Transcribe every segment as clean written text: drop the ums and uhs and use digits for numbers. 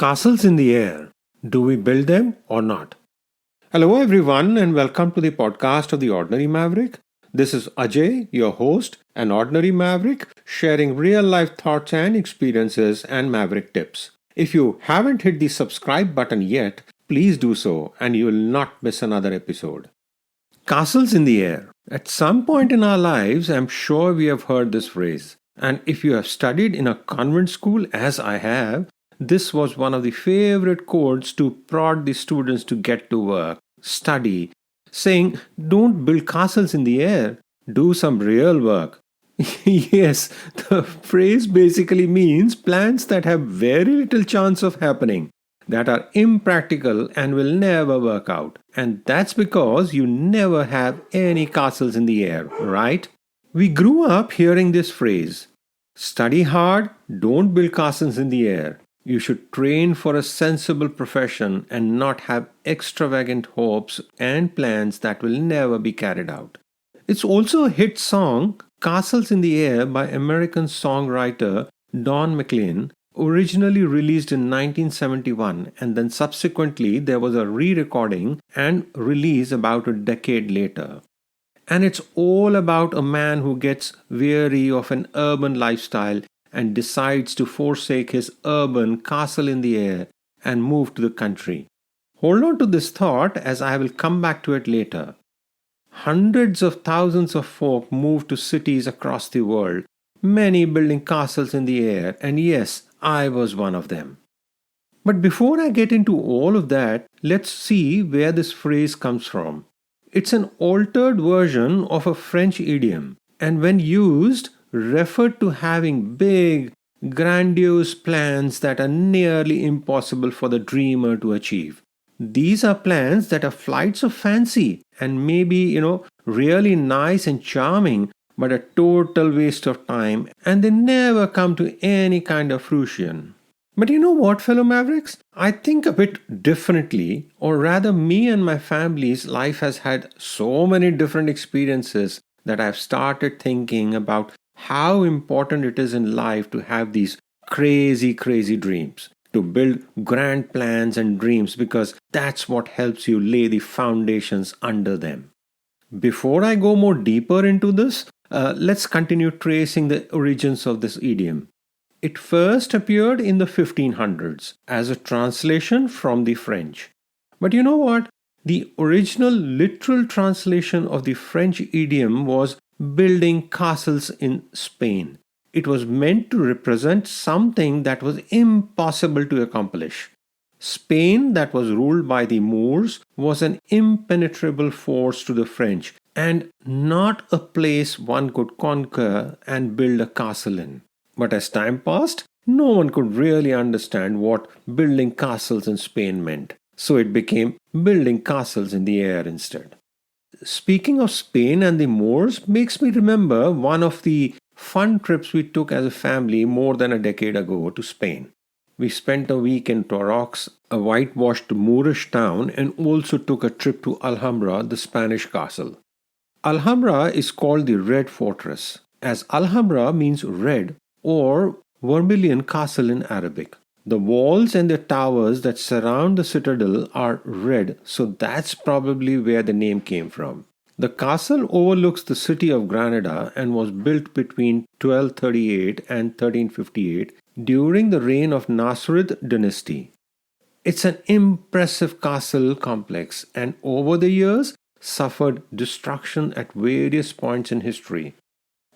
Castles in the air. Do we build them or not? Hello, everyone, and welcome to the podcast of The Ordinary Maverick. This is Ajay, your host, an ordinary maverick, sharing real life thoughts and experiences and maverick tips. If you haven't hit the subscribe button yet, please do so, and you will not miss another episode. Castles in the air. At some point in our lives, I'm sure we have heard this phrase. And if you have studied in a convent school, as I have, this was one of the favorite quotes to prod the students to get to work, study, saying, "Don't build castles in the air, do some real work." Yes, the phrase basically means plans that have very little chance of happening, that are impractical and will never work out. And that's because you never have any castles in the air, right? We grew up hearing this phrase: study hard, don't build castles in the air. You should train for a sensible profession and not have extravagant hopes and plans that will never be carried out. It's also a hit song, Castles in the Air, by American songwriter Don McLean, originally released in 1971, and then subsequently there was a re-recording and release about a decade later. And it's all about a man who gets weary of an urban lifestyle and decides to forsake his urban castle in the air and move to the country. Hold on to this thought as I will come back to it later. Hundreds of thousands of folk moved to cities across the world, many building castles in the air, and yes, I was one of them. But before I get into all of that, let's see where this phrase comes from. It's an altered version of a French idiom, and when used, referred to having big, grandiose plans that are nearly impossible for the dreamer to achieve. These are plans that are flights of fancy and maybe, really nice and charming, but a total waste of time, and they never come to any kind of fruition. But you know what, fellow Mavericks? I think a bit differently, or rather, me and my family's life has had so many different experiences that I've started thinking about how important it is in life to have these crazy dreams, to build grand plans and dreams, because that's what helps you lay the foundations under them. Before I go more deeper into this, let's continue tracing the origins of this idiom. It first appeared in the 1500s as a translation from the French. But you know what? The original literal translation of the French idiom was building castles in Spain. It was meant to represent something that was impossible to accomplish. Spain, that was ruled by the Moors, was an impenetrable force to the French and not a place one could conquer and build a castle in. But as time passed, no one could really understand what building castles in Spain meant. So it became building castles in the air instead. Speaking of Spain and the Moors makes me remember one of the fun trips we took as a family more than a decade ago to Spain. We spent a week in Torrox, a whitewashed Moorish town, and also took a trip to Alhambra, the Spanish castle. Alhambra is called the Red Fortress, as Alhambra means red or vermilion castle in Arabic. The walls and the towers that surround the citadel are red, so that's probably where the name came from. The castle overlooks the city of Granada and was built between 1238 and 1358 during the reign of Nasrid dynasty. It's an impressive castle complex and over the years suffered destruction at various points in history.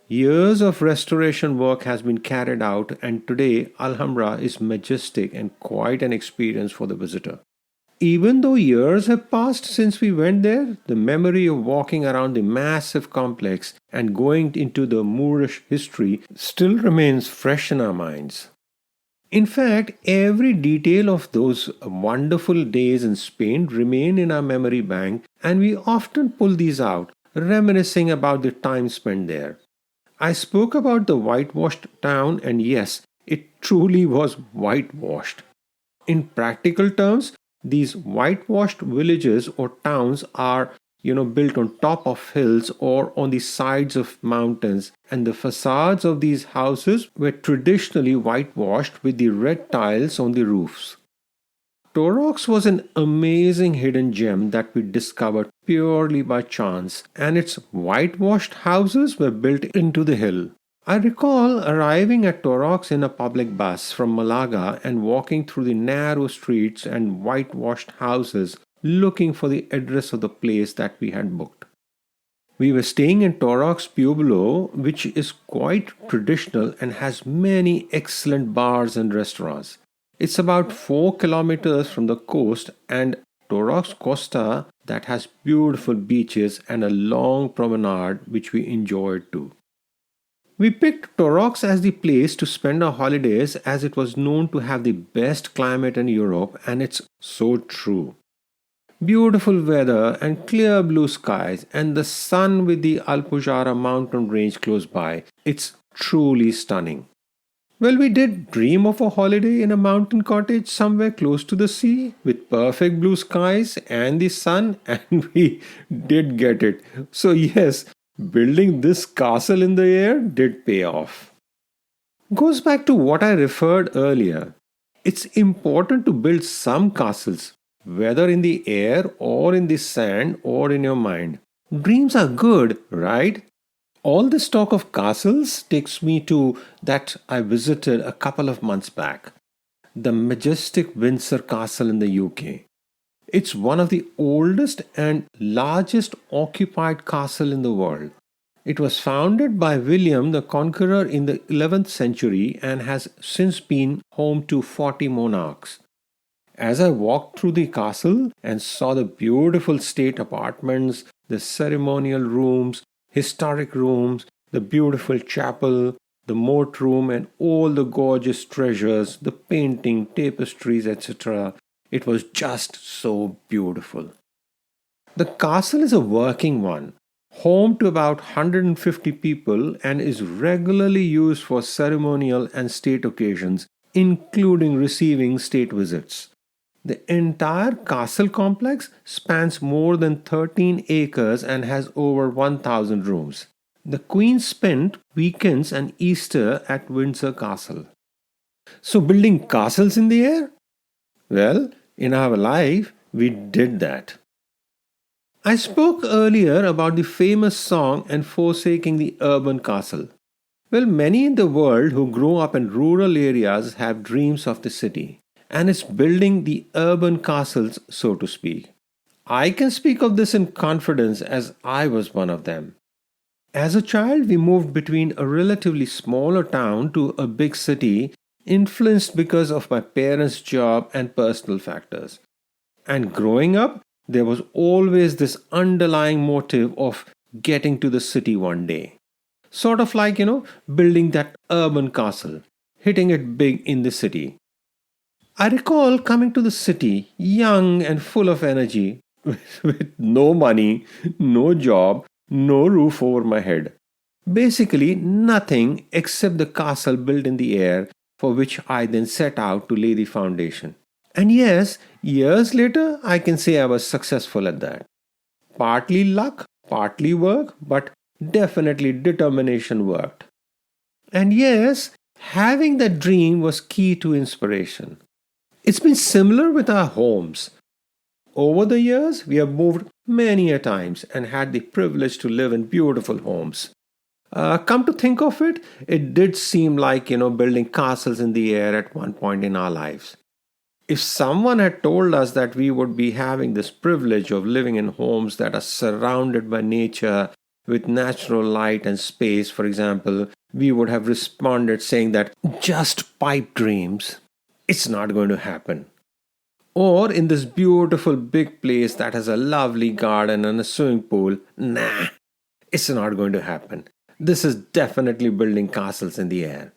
Years of restoration work has been carried out, and today Alhambra is majestic and quite an experience for the visitor. Even though years have passed since we went there, the memory of walking around the massive complex and going into the Moorish history still remains fresh in our minds. In fact, every detail of those wonderful days in Spain remain in our memory bank, and we often pull these out, reminiscing about the time spent there. I spoke about the whitewashed town, and yes, it truly was whitewashed. In practical terms, these whitewashed villages or towns are, built on top of hills or on the sides of mountains, and the facades of these houses were traditionally whitewashed with the red tiles on the roofs. Torox was an amazing hidden gem that we discovered purely by chance, and its whitewashed houses were built into the hill. I recall arriving at Torox in a public bus from Malaga and walking through the narrow streets and whitewashed houses looking for the address of the place that we had booked. We were staying in Torox Pueblo, which is quite traditional and has many excellent bars and restaurants. It's about 4 kilometers from the coast, and Torox Costa that has beautiful beaches and a long promenade which we enjoyed too. We picked Torox as the place to spend our holidays as it was known to have the best climate in Europe, and it's so true. Beautiful weather and clear blue skies and the sun with the Alpujarra mountain range close by. It's truly stunning. Well, we did dream of a holiday in a mountain cottage somewhere close to the sea with perfect blue skies and the sun, and we did get it. So, yes, building this castle in the air did pay off. Goes back to what I referred earlier. It's important to build some castles, whether in the air or in the sand or in your mind. Dreams are good, right? All this talk of castles takes me to that I visited a couple of months back, the majestic Windsor Castle in the UK. It's one of the oldest and largest occupied castle in the world. It was founded by William the Conqueror in the 11th century and has since been home to 40 monarchs. As I walked through the castle and saw the beautiful state apartments, the ceremonial rooms, historic rooms, the beautiful chapel, the moat room, and all the gorgeous treasures, the painting, tapestries, etc., it was just so beautiful. The castle is a working one, home to about 150 people, and is regularly used for ceremonial and state occasions, including receiving state visits. The entire castle complex spans more than 13 acres and has over 1,000 rooms. The Queen spent weekends and Easter at Windsor Castle. So, building castles in the air? Well, in our life, we did that. I spoke earlier about the famous song and forsaking the urban castle. Well, many in the world who grow up in rural areas have dreams of the city, and it's building the urban castles, so to speak. I can speak of this in confidence as I was one of them. As a child, we moved between a relatively smaller town to a big city, influenced because of my parents' job and personal factors. And growing up, there was always this underlying motive of getting to the city one day. Sort of like, building that urban castle, hitting it big in the city. I recall coming to the city young and full of energy, with no money, no job, no roof over my head. Basically, nothing except the castle built in the air, for which I then set out to lay the foundation. And yes, years later, I can say I was successful at that. Partly luck, partly work, but definitely determination worked. And yes, having that dream was key to inspiration. It's been similar with our homes. Over the years, we have moved many a times and had the privilege to live in beautiful homes. Come to think of it, it did seem like, building castles in the air at one point in our lives. If someone had told us that we would be having this privilege of living in homes that are surrounded by nature with natural light and space, for example, we would have responded saying that just pipe dreams. It's not going to happen. Or in this beautiful big place that has a lovely garden and a swimming pool, nah, it's not going to happen. This is definitely building castles in the air.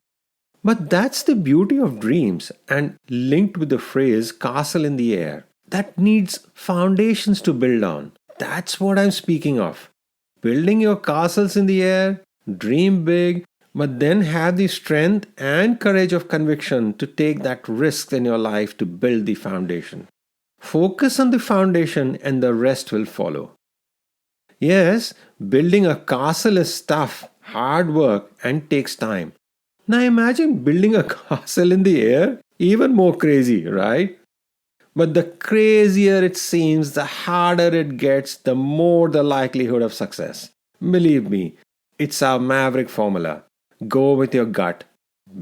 But that's the beauty of dreams, and linked with the phrase castle in the air, that needs foundations to build on. That's what I'm speaking of. Building your castles in the air, dream big, but then have the strength and courage of conviction to take that risk in your life to build the foundation. Focus on the foundation and the rest will follow. Yes, building a castle is tough, hard work, and takes time. Now imagine building a castle in the air, even more crazy, right? But the crazier it seems, the harder it gets, the more the likelihood of success. Believe me, it's our maverick formula. Go with your gut,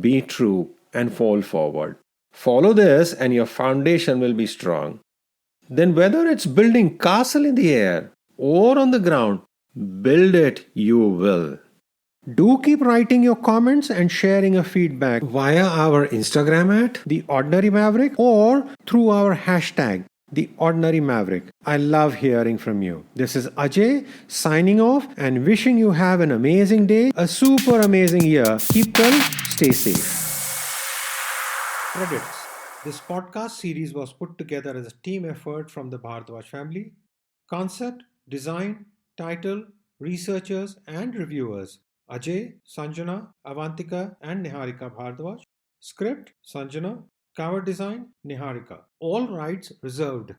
be true, and fall forward. Follow this, and your foundation will be strong. Then, whether it's building castle in the air or on the ground, build it, you will. Do keep writing your comments and sharing your feedback via our Instagram at The Ordinary Maverick or through our hashtag The Ordinary Maverick. I love hearing from you. This is Ajay signing off and wishing you have an amazing day, a super amazing year. Keep well, stay safe. Credits. This podcast series was put together as a team effort from the Bhardwaj family. Concept, design, title, researchers, and reviewers Ajay, Sanjana, Avantika, and Niharika Bhardwaj. Script, Sanjana. Cover design, Niharika. All rights reserved.